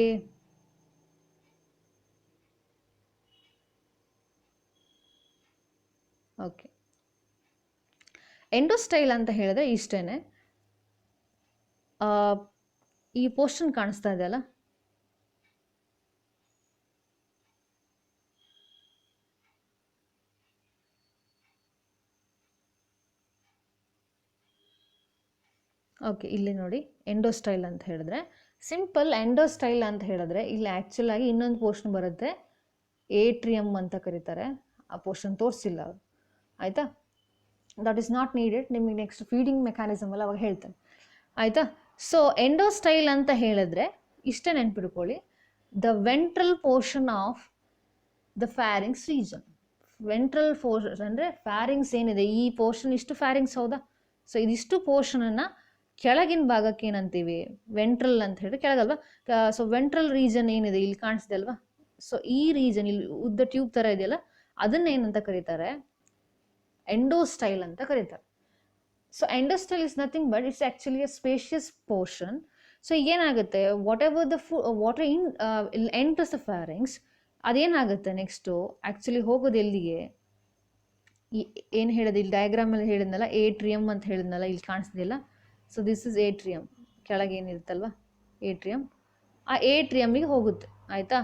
okay, ಎಂಡೋಸ್ಟೈಲ್ ಅಂತ ಹೇಳಿದ್ರೆ ಇಷ್ಟೇನೆ. ಈ portion ಕಾಣಿಸ್ತಾ ಇದೆಯಲ್ಲ, okay ಇಲ್ಲಿ ನೋಡಿ, ಎಂಡೋಸ್ಟೈಲ್ ಅಂತ ಹೇಳಿದ್ರೆ ಸಿಂಪಲ್. ಎಂಡೋಸ್ಟೈಲ್ ಅಂತ ಹೇಳಿದ್ರೆ ಇಲ್ಲಿ ಆ್ಯಕ್ಚುಲ್ ಆಗಿ ಇನ್ನೊಂದು ಪೋರ್ಷನ್ ಬರುತ್ತೆ, ಏಟ್ರಿಯಮ್ ಅಂತ ಕರೀತಾರೆ. ಆ ಪೋರ್ಷನ್ ತೋರಿಸಿಲ್ಲ ಅವರು, ಆಯಿತಾ. ದಟ್ ಈಸ್ ನಾಟ್ ನೀಡೆಡ್, ನಿಮಗೆ ನೆಕ್ಸ್ಟ್ ಫೀಡಿಂಗ್ ಮೆಕ್ಯಾನಿಸಮ್ ಎಲ್ಲ ಅವಾಗ ಹೇಳ್ತೇನೆ, ಆಯಿತಾ. ಸೊ ಎಂಡೋಸ್ಟೈಲ್ ಅಂತ ಹೇಳಿದ್ರೆ ಇಷ್ಟೇ ನೆನ್ಪಿಡ್ಕೊಳ್ಳಿ, the ventral portion of the pharynx region. Ventral force ಅಂದರೆ ಫ್ಯಾರಿಂಗ್ಸ್ ಏನಿದೆ ಈ ಪೋರ್ಷನ್ ಇಷ್ಟು ಫ್ಯಾರಿಂಗ್ಸ್ ಹೌದಾ, ಸೊ ಇದಿಷ್ಟು ಪೋರ್ಷನನ್ನು ಕೆಳಗಿನ ಭಾಗಕ್ಕೆ ಏನಂತೀವಿ ವೆಂಟ್ರಲ್ ಅಂತ ಹೇಳಿ ಕೆಳಗಲ್ವಾ. ಸೊ ವೆಂಟ್ರಲ್ ರೀಜನ್ ಏನಿದೆ ಇಲ್ಲಿ ಕಾಣಿಸ್ದೆ ಅಲ್ವಾ, ಸೊ ಈ ರೀಜನ್ ಇಲ್ಲಿ ಉದ್ದ ಟ್ಯೂಬ್ ಥರ ಇದೆಯಲ್ಲ ಅದನ್ನ ಏನಂತ ಕರೀತಾರೆ ಎಂಡೋಸ್ಟೈಲ್ ಅಂತ ಕರೀತಾರೆ. So endostyle is nothing but it's actually a spacious portion. So ಏನಾಗುತ್ತೆ ವಾಟ್ ಎಂಟರ್ಸ್ ದ ಫ್ಯಾರಿಂಗ್ಸ್ ಅದೇನಾಗುತ್ತೆ ನೆಕ್ಸ್ಟು ಆ್ಯಕ್ಚುಲಿ ಹೋಗೋದು ಎಲ್ಲಿಗೆ, ಏನು ಹೇಳಿದೆ ಇಲ್ಲಿ ಡಯಾಗ್ರಾಮಲ್ಲಿ ಹೇಳಿದ್ನಲ್ಲ ಏಟ್ರಿಯಮ್ ಅಂತ ಹೇಳಿದ್ನಲ್ಲ ಇಲ್ಲಿ ಕಾಣಿಸ್ತಿಲ್ಲ. ಸೊ ದಿಸ್ ಇಸ್ ಏಟ್ರಿಯಮ್, ಕೆಳಗೆ ಏನಿರುತ್ತಲ್ವ ಏಟ್ರಿಯಮ್, ಆ ಏಟ್ರಿಯಮ್ಮಿಗೆ ಹೋಗುತ್ತೆ ಆಯಿತಾ.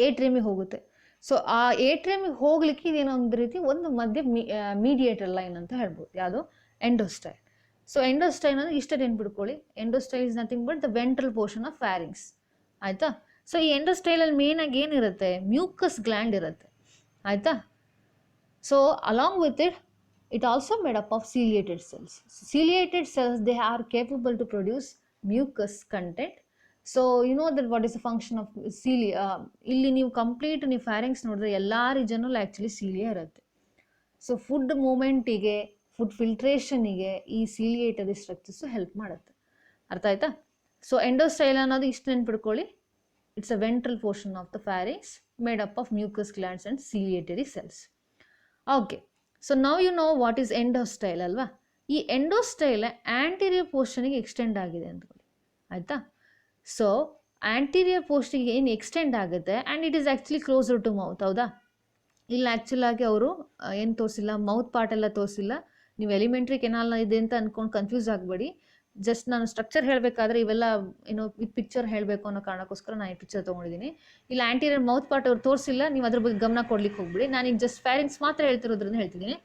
ಏಟ್ರಿಯಮ್ಮಿಗೆ ಹೋಗುತ್ತೆ. ಸೊ ಆ ಏಟ್ರಿಯಮ್ಮಿಗೆ ಹೋಗ್ಲಿಕ್ಕೆ ಇದೇನೋ ಒಂದು ರೀತಿ ಒಂದು ಮಧ್ಯೆ ಮೀಡಿಯೇಟರ್ ಲೈನ್ ಅಂತ ಹೇಳ್ಬೋದು, ಯಾವುದು ಎಂಡೋಸ್ಟೈಲ್. ಸೊ ಎಂಡೋಸ್ಟೈಲ್ ಅಂದರೆ ಇಷ್ಟ ನೆನ್ಪಿಡ್ಕೊಳ್ಳಿ, endostyle is nothing but the ventral portion of pharynx ಆಯಿತಾ. ಸೊ ಈ ಎಂಡೋಸ್ಟೈಲಲ್ಲಿ ಮೇನಾಗಿ ಏನಿರುತ್ತೆ ಮ್ಯೂಕಸ್ ಗ್ಲ್ಯಾಂಡ್ ಇರುತ್ತೆ ಆಯಿತಾ. So along with it also made up of ciliated cells. Ciliated cells, they are capable to produce mucus content. So you know that what is the function of cilia. ಇಲ್ಲಿ ನೀವು complete ನೀವು pharynx ನೋಡಿದ್ರೆ ಎಲ್ಲ ರೀಜನಲ್ಲೂ actually cilia ಇರುತ್ತೆ. So food ಮೂಮೆಂಟಿಗೆ food ಫಿಲ್ಟ್ರೇಷನಿಗೆ ಈ ಸೀಲಿಯೇಟರಿ ಸ್ಟ್ರಕ್ಚರ್ಸು ಹೆಲ್ಪ್ ಮಾಡುತ್ತೆ, ಅರ್ಥ ಆಯ್ತಾ. ಸೊ ಎಂಡೋಸ್ಟೈಲ್ ಅನ್ನೋದು ಇಷ್ಟು ನೆನ್ಪಿಡ್ಕೊಳ್ಳಿ, it's a ventral portion of the pharynx made up of mucus glands and ciliatory cells. Okay, so now you know what is endostyle ಅಲ್ವಾ. ಈ ಎಂಡೋಸ್ಟೈಲ್ ಆ್ಯಂಟೀರಿಯರ್ ಪೋರ್ಷನಿಗೆ ಎಕ್ಸ್ಟೆಂಡ್ ಆಗಿದೆ ಅಂದ್ಕೊಳ್ಳಿ ಆಯಿತಾ. ಸೊ ಆ್ಯಂಟೀರಿಯರ್ ಪೋರ್ಷನಿಗೆ ಏನು ಎಕ್ಸ್ಟೆಂಡ್ ಆಗುತ್ತೆ and it is actually closer to mouth, ಹೌದಾ. ಇಲ್ಲಿ ಆ್ಯಕ್ಚುಲಾಗಿ ಅವರು ಏನು ತೋರಿಸಿಲ್ಲ, ಮೌತ್ ಪಾರ್ಟ್ ಎಲ್ಲ ತೋರಿಸಿಲ್ಲ. ನೀವು ಎಲಿಮೆಂಟ್ರಿ ಕೆನಾಲ್ ಇದೆ ಅಂತ ಅಂದ್ಕೊಂಡು ಕನ್ಫ್ಯೂಸ್ ಆಗಬೇಡಿ. ಜಸ್ಟ್ ನಾನು ಸ್ಟ್ರಕ್ಚರ್ ಹೇಳಬೇಕಾದ್ರೆ ಇವೆಲ್ಲ ಏನೋ ಪಿಕ್ಚರ್ ಹೇಳಬೇಕು ಅನ್ನೋ ಕಾರಣಕ್ಕೋಸ್ಕರ ನಾನು ಈ ಪಿಕ್ಚರ್ ತೊಗೊಂಡಿದ್ದೀನಿ. ಇಲ್ಲಿ ಆ್ಯಂಟೀರಿಯರ್ ಮೌತ್ ಪಾರ್ಟ್ ಅವ್ರು ತೋರಿಸಿಲ್ಲ, ನೀವು ಅದ್ರ ಬಗ್ಗೆ ಗಮನ ಕೊಡ್ಲಿಕ್ಕೆ ಹೋಗ್ಬಿಡಿ. ನಾನೀಗ ಜಸ್ಟ್ ಫ್ಯಾರಿಂಗ್ಸ್ ಮಾತ್ರ ಹೇಳ್ತಿರೋದ್ರಿಂದ ಹೇಳ್ತಿದ್ದೀನಿ.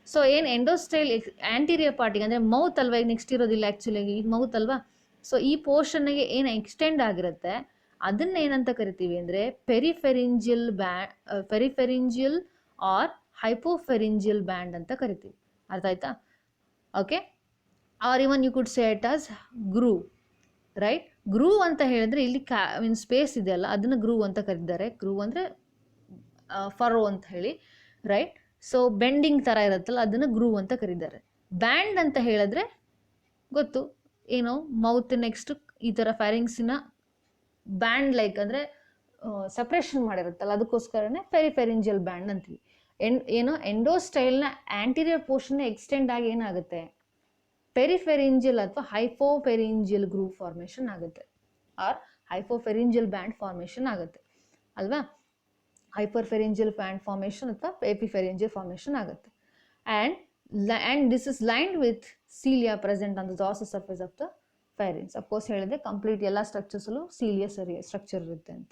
ಸೊ ಏನು ಎಂಡೋಸ್ಟೈಲ್ ಆ್ಯಂಟೀರಿಯರ್ ಪಾರ್ಟಿಗೆ ಅಂದರೆ ಮೌತ್ ಅಲ್ವಾ ಈಗ ನೆಕ್ಸ್ಟ್ ಇರೋದಿಲ್ಲ, ಆ್ಯಕ್ಚುಲಾಗಿ ಈಗ ಮೌತ್ ಅಲ್ವಾ. ಸೊ ಈ ಪೋರ್ಷನ್ಗೆ ಏನು ಎಕ್ಸ್ಟೆಂಡ್ ಆಗಿರುತ್ತೆ ಅದನ್ನ ಏನಂತ ಕರಿತೀವಿ ಅಂದರೆ ಪೆರಿಫೆರಿಂಜಿಯಲ್ ಆರ್ ಹೈಪೋಫೆರಿಂಜಿಯಲ್ ಬ್ಯಾಂಡ್ ಅಂತ ಕರಿತೀವಿ, ಅರ್ಥ ಆಯ್ತಾ. Okay, or even you could say it as groove, right. Groove ಅಂತ ಹೇಳಿದ್ರೆ ಇಲ್ಲಿ ಸ್ಪೇಸ್ ಇದೆಯಲ್ಲ ಅದನ್ನು ಗ್ರೂವ್ ಅಂತ ಕರೀತಾರೆ. ಗ್ರೂವ್ ಅಂದರೆ ಫರೋ ಅಂತ ಹೇಳಿ, ರೈಟ್. ಸೊ ಬೆಂಡಿಂಗ್ ಥರ ಇರುತ್ತಲ್ಲ ಅದನ್ನು ಗ್ರೂವ್ ಅಂತ ಕರೀತಾರೆ. ಬ್ಯಾಂಡ್ ಅಂತ ಹೇಳಿದ್ರೆ ಗೊತ್ತು ಏನೋ ಮೌತ್ ನೆಕ್ಸ್ಟ್ ಈ ಥರ ಫ್ಯಾರಿಂಗ್ಸಿನ ಬ್ಯಾಂಡ್ ಲೈಕ್ ಅಂದರೆ ಸಪ್ರೇಷನ್ ಮಾಡಿರುತ್ತಲ್ಲ ಅದಕ್ಕೋಸ್ಕರನೇ ಪೆರಿಫೆರಿಂಜಿಯಲ್ ಬ್ಯಾಂಡ್ ಅಂತೀವಿ. ಏನೋ ಎಂಡೋಸ್ಟೈಲ್ನ ಆ್ಯಂಟೀರಿಯರ್ ಪೋರ್ಷನ್ ಎಕ್ಸ್ಟೆಂಡ್ ಆಗಿ ಏನಾಗುತ್ತೆ ಪೆರಿಫೆರಿಂಜಿಯಲ್ ಅಥವಾ ಹೈಪೋಫೆರಿಂಜಿಯಲ್ ಗ್ರೂವ್ ಫಾರ್ಮೇಷನ್ ಆಗುತ್ತೆ, ಆರ್ ಹೈಪೋಫೆರಿಂಜಿಯಲ್ ಬ್ಯಾಂಡ್ ಫಾರ್ಮೇಷನ್ ಆಗುತ್ತೆ ಅಲ್ವಾ. ಹೈಪರ್ಫೆರಿಂಜಿಯಲ್ ಬ್ಯಾಂಡ್ ಫಾರ್ಮೇಷನ್ ಅಥವಾ ಎಪಿಫೆರಿಂಜಿಯಲ್ ಫಾರ್ಮೇಷನ್ ಆಗುತ್ತೆ. And this is lined with cilia present on the dorsal surface of the pharynx. Of course ಹೇಳಿದೆ ಕಂಪ್ಲೀಟ್ ಎಲ್ಲ ಸ್ಟ್ರಕ್ಚರ್ಸಲ್ಲೂ cilia ಸ್ಟ್ರಕ್ಚರ್ ಇರುತ್ತೆ ಅಂತ.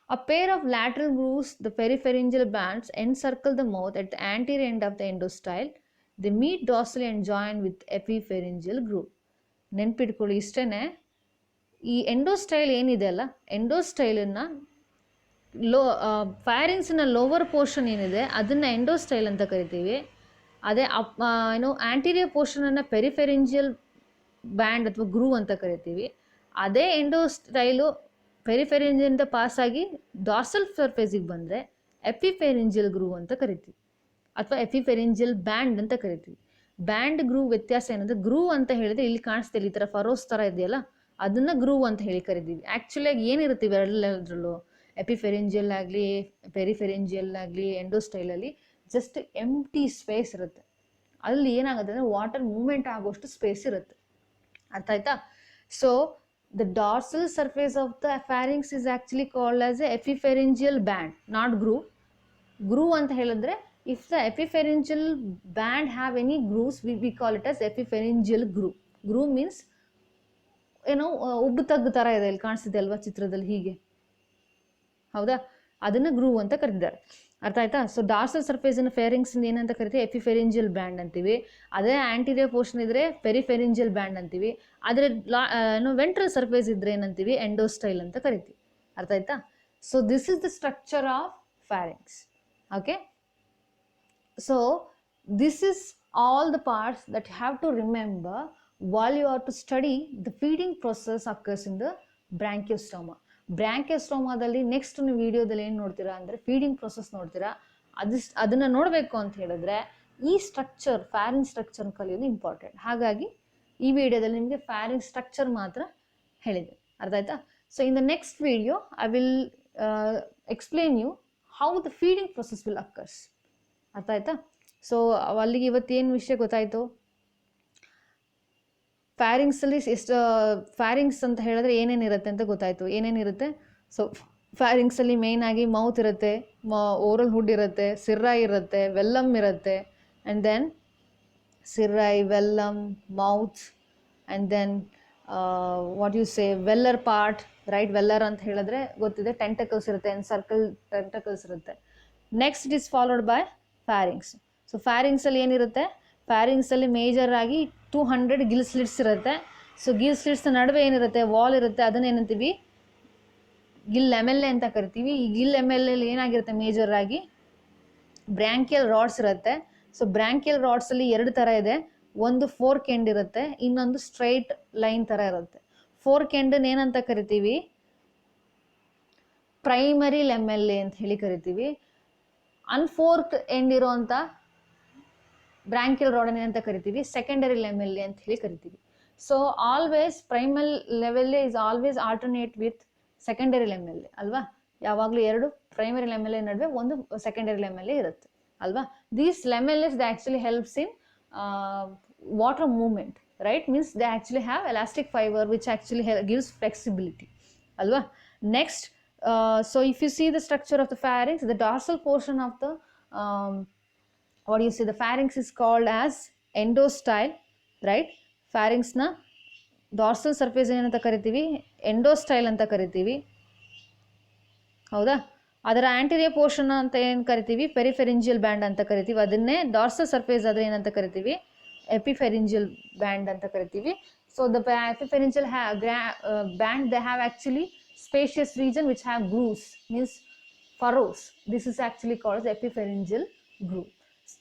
A pair of lateral grooves, the peripharyngeal bands, encircle the mouth at the anterior end of the endostyle. They meet dorsally and join with epipharyngeal groove. ನೆನ್ಪಿಟ್ಕೊಳ್ಳಿ ಇಷ್ಟೇ. ಈ ಎಂಡೋಸ್ಟೈಲ್ ಏನಿದೆ ಅಲ್ಲ, ಎಂಡೋಸ್ಟೈಲನ್ನು ಫ್ಯಾರಿಂಗ್ಸಿನ lower portion ಏನಿದೆ ಅದನ್ನು ಎಂಡೋಸ್ಟೈಲ್ ಅಂತ ಕರಿತೀವಿ. ಅದೇ ಏನೋ ಆ್ಯಂಟೀರಿಯರ್ ಪೋರ್ಷನನ್ನು ಪೆರಿಫೆರಿಂಜಿಯಲ್ ಬ್ಯಾಂಡ್ ಅಥವಾ ಗ್ರೂವ್ ಅಂತ ಕರಿತೀವಿ. ಅದೇ ಎಂಡೋಸ್ಟೈಲು ಪೆರಿಫೆರಿಂಜಿಯಿಂದ ಪಾಸಾಗಿ ಡಾರ್ಸಲ್ ಸರ್ಫೇಸಿಗೆ ಬಂದರೆ ಎಪಿಫೆರಿಂಜಿಯಲ್ ಗ್ರೂವ್ ಅಂತ ಕರಿತೀವಿ ಅಥವಾ ಎಪಿಫೆರಿಂಜಿಯಲ್ ಬ್ಯಾಂಡ್ ಅಂತ ಕರಿತೀವಿ. ಬ್ಯಾಂಡ್ ಗ್ರೂವ್ ವ್ಯತ್ಯಾಸ ಏನಂದರೆ, ಗ್ರೂವ್ ಅಂತ ಹೇಳಿದ್ರೆ ಇಲ್ಲಿ ಕಾಣಿಸ್ತಿಲ್ಲ ಈ ಥರ ಫರೋಸ್ ಥರ ಇದೆಯಲ್ಲ ಅದನ್ನು ಗ್ರೂವ್ ಅಂತ ಹೇಳಿ ಕರಿತೀವಿ. ಆ್ಯಕ್ಚುಲಿಯಾಗಿ ಏನಿರುತ್ತೆ ಇವೆರಡರಲ್ಲೂ ಎಪಿಫೆರಿಂಜಿಯಲ್ ಆಗಲಿ ಪೆರಿಫೆರಿಂಜಿಯಲ್ ಆಗಲಿ ಎಂಡೋಸ್ಟೈಲಲ್ಲಿ ಜಸ್ಟ್ ಎಂಟಿ ಸ್ಪೇಸ್ ಇರುತ್ತೆ. ಅಲ್ಲಿ ಏನಾಗುತ್ತೆ ಅಂದರೆ ವಾಟರ್ ಮೂವ್ಮೆಂಟ್ ಆಗೋಷ್ಟು ಸ್ಪೇಸ್ ಇರುತ್ತೆ, ಅರ್ಥ ಆಯ್ತಾ. So the dorsal surface of the pharynx is actually called as a epipharyngeal band, not groove. Groove ಅಂತ ಹೇಳಿದ್ರೆ if the epipharyngeal band have any grooves we call it as epipharyngeal groove. Groove means ಏನೋ ಉಬ್ಬು ತಗ್ಗು ಥರ ಇದೆ, ಇಲ್ಲಿ ಕಾಣಿಸ್ತಿದೆ ಅಲ್ವಾ ಚಿತ್ರದಲ್ಲಿ ಹೀಗೆ, ಹೌದಾ, ಅದನ್ನು ಗ್ರೂವ್ ಅಂತ ಕರೀತಾರೆ, ಅರ್ಥ ಆಯ್ತಾ. ಸೊ ಡಾರ್ಸಲ್ ಸರ್ಫೇಸಿನ ಫೇರಿಂಗ್ಸ್ ಏನಂತ ಕರಿತೀವಿ ಎಪಿಫೆರಿಂಜಿಯಲ್ ಬ್ಯಾಂಡ್ ಅಂತೀವಿ. ಅದೇ ಆ್ಯಂಟೀರಿಯರ್ ಪೋರ್ಷನ್ ಇದ್ದರೆ ಪೆರಿಫೆರಿಂಜಿಯಲ್ ಬ್ಯಾಂಡ್ ಅಂತೀವಿ. ಆದರೆ ವೆಂಟ್ರಲ್ ಸರ್ಫೇಸ್ ಇದ್ದರೆ ಏನಂತೀವಿ ಎಂಡೋಸ್ಟೈಲ್ ಅಂತ ಕರಿತೀವಿ, ಅರ್ಥ ಆಯ್ತಾ. So this is the structure of pharynx. Okay, so this is all the parts that have to remember while you are to study the feeding process occurs in the branchiostoma. ಬ್ರ್ಯಾಂಕಿಯೋಸ್ಟೋಮಾದಲ್ಲಿ next ನೀವು ವಿಡಿಯೋದಲ್ಲಿ ಏನು ನೋಡ್ತೀರಾ ಅಂದರೆ feeding process ನೋಡ್ತೀರಾ. ಅದನ್ನು ನೋಡಬೇಕು ಅಂತ ಹೇಳಿದ್ರೆ ಈ ಸ್ಟ್ರಕ್ಚರ್ ಫ್ಯಾರಿಂಗ್ ಸ್ಟ್ರಕ್ಚರ್ ಕಲಿಯೋದು ಇಂಪಾರ್ಟೆಂಟ್. ಹಾಗಾಗಿ ಈ ವಿಡಿಯೋದಲ್ಲಿ ನಿಮಗೆ ಫ್ಯಾರಿಂಗ್ ಸ್ಟ್ರಕ್ಚರ್ ಮಾತ್ರ ಹೇಳಿದೆ, ಅರ್ಥ ಆಯ್ತಾ? So in the next video I will explain you how the feeding process will occurs, ಅರ್ಥ ಆಯ್ತಾ? ಸೊ ಅಲ್ಲಿಗೆ ಇವತ್ತೇನು ವಿಷಯ ಗೊತ್ತಾಯಿತು? ಫ್ಯಾರಿಂಗ್ಸಲ್ಲಿ ಫ್ಯಾರಿಂಗ್ಸ್ ಅಂತ ಹೇಳಿದ್ರೆ ಏನೇನಿರುತ್ತೆ ಅಂತ ಗೊತ್ತಾಯಿತು. ಏನೇನಿರುತ್ತೆ? ಸೊ ಫ್ಯಾರಿಂಗ್ಸಲ್ಲಿ ಮೇಯ್ನಾಗಿ ಮೌತ್ ಇರುತ್ತೆ, ಓರಲ್ ಹುಡ್ ಇರುತ್ತೆ, ಸಿರ್ರೈ ಇರುತ್ತೆ, ವೆಲ್ಲಮ್ ಇರುತ್ತೆ, and then cirri, velum, mouth, and then what you say velar part, right? Velar ಅಂತ ಹೇಳಿದ್ರೆ ಗೊತ್ತಿದೆ, ಟೆಂಟಕಲ್ಸ್ ಇರುತ್ತೆ, ಸರ್ಕಲ್ ಟೆಂಟಕಲ್ಸ್ ಇರುತ್ತೆ. Next it is followed by pharynx. So ಫ್ಯಾರಿಂಗ್ಸಲ್ಲಿ ಏನಿರುತ್ತೆ? ಫ್ಯಾರಿಂಗ್ಸಲ್ಲಿ ಮೇಜರ್ ಆಗಿ 200 ಗಿಲ್ ಸ್ಲಿಟ್ಸ್ ಇರುತ್ತೆ. ಸೊ ಗಿಲ್ ಸ್ಲಿಟ್ಸ್ ನಡುವೆ ಏನಿರುತ್ತೆ? ವಾಲ್ ಇರುತ್ತೆ. ಅದನ್ನೇನಂತೀವಿ? ಗಿಲ್ ಲ್ಯಾಮೆಲ್ಲೆ ಅಂತ ಕರಿತೀವಿ. ಈ ಗಿಲ್ ಲ್ಯಾಮೆಲ್ಲೆಲ್ಲಿ ಏನಾಗಿರುತ್ತೆ? ಮೇಜರ್ ಆಗಿ ಬ್ರ್ಯಾಂಕಿಯಲ್ ರಾಡ್ಸ್ ಇರುತ್ತೆ. ಸೊ ಬ್ರ್ಯಾಂಕಿಯಲ್ ರಾಡ್ಸಲ್ಲಿ 2 ಥರ ಇದೆ. ಒಂದು ಫೋರ್ಕ್ ಎಂಡ್ ಇರುತ್ತೆ, ಇನ್ನೊಂದು ಸ್ಟ್ರೈಟ್ ಲೈನ್ ಥರ ಇರುತ್ತೆ. ಫೋರ್ಕ್ ಎಂಡನ್ನು ಏನಂತ ಕರಿತೀವಿ? ಪ್ರೈಮರಿ ಲ್ಯಾಮೆಲ್ಲೆ ಅಂತ ಹೇಳಿ ಕರಿತೀವಿ. ಅನ್ಫೋರ್ಕ್ ಎಂಡ್ ಇರೋಂಥ ಬ್ರ್ಯಾಂಕಿಯಲ್ ರಾಡನ್ ಏನಂತ ಕರಿತೀವಿ? ಸೆಕೆಂಡರಿ ಲ್ಯಾಮೆಲ್ಲೆ ಅಂತ ಹೇಳಿ ಕರಿತೀವಿ. ಸೊ ಆಲ್ವೇಸ್ ಪ್ರೈಮಲ್ ಲೆವೆಲ್ಲೆ is always alternate with secondary lamellae ಅಲ್ವಾ? ಯಾವಾಗಲೂ 2 ಪ್ರೈಮರಿ ಲ್ಯಾಮೆಲ್ಲೆ ನಡುವೆ ಒಂದು ಸೆಕೆಂಡರಿ ಲ್ಯಾಮೆಲ್ಲೆ ಇರುತ್ತೆ ಅಲ್ವಾ? These lamellae they actually helps in water movement, right? Means they actually have elastic fibre which actually gives flexibility ಅಲ್ವಾ? Next, so if you see the structure of the pharynx, the dorsal portion of the what do you say, the pharynx is called as endostyle, right? pharynx na dorsal surface ಏನಂತ ಕರಿತೀವಿ? ಎಂಡೋಸ್ಟೈಲ್ ಅಂತ ಕರಿತೀವಿ, ಹೌದಾ? ಅದರ anterior portion ಅಂತ ಏನು ಕರಿತೀವಿ? ಪೆರಿಫೆರಿಂಜಿಯಲ್ band ಅಂತ ಕರಿತೀವಿ. ಅದನ್ನೇ ಡಾರ್ಸಲ್ ಸರ್ಫೇಸ್ ಆದರೆ ಏನಂತ ಕರಿತೀವಿ? ಎಪಿಫೆರಿಂಜಿಯಲ್ ಬ್ಯಾಂಡ್ ಅಂತ ಕರಿತೀವಿ. So the epipharyngeal band they have actually spacious region which have grooves, means furrows. This is actually called as epipharyngeal groove,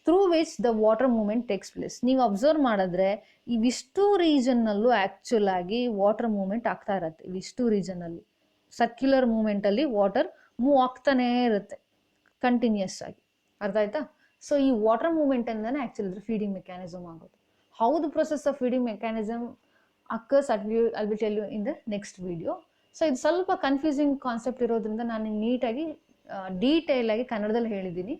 through which the water movement takes place. ನೀವು observe ಮಾಡಿದ್ರೆ ಇವಿಷ್ಟು ರೀಜನ್ನಲ್ಲೂ actual ಆಗಿ water movement ಆಗ್ತಾ ಇರುತ್ತೆ. ಇವಿಷ್ಟು ರೀಜನಲ್ಲಿ circular ಮೂವ್ಮೆಂಟಲ್ಲಿ ವಾಟರ್ ಮೂವ್ ಆಗ್ತಾನೇ ಇರುತ್ತೆ ಕಂಟಿನ್ಯೂಸ್ ಆಗಿ, ಅರ್ಥ ಆಯ್ತಾ? ಸೊ ಈ ವಾಟರ್ ಮೂವ್ಮೆಂಟಿಂದನೇ ಆ್ಯಕ್ಚುಲಿ ಇದ್ರ ಫೀಡಿಂಗ್ ಮೆಕ್ಯಾನಿಸಮ್ ಆಗೋದು. How the process of feeding mechanism occurs I will tell you in the next video. So ಇದು ಸ್ವಲ್ಪ ಕನ್ಫ್ಯೂಸಿಂಗ್ ಕಾನ್ಸೆಪ್ಟ್ ಇರೋದ್ರಿಂದ ನಾನು ನೀಟಾಗಿ ಡೀಟೇಲ್ ಆಗಿ ಕನ್ನಡದಲ್ಲಿ ಹೇಳಿದ್ದೀನಿ.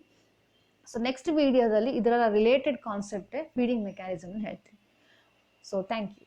ಸೊ ನೆಕ್ಸ್ಟ್ ವಿಡಿಯೋದಲ್ಲಿ ಇದರ ರಿಲೇಟೆಡ್ ಕಾನ್ಸೆಪ್ಟೇ ಫೀಡಿಂಗ್ ಮೆಕ್ಯಾನಿಸಮ್ ಹೇಳ್ತೀನಿ. So thank you.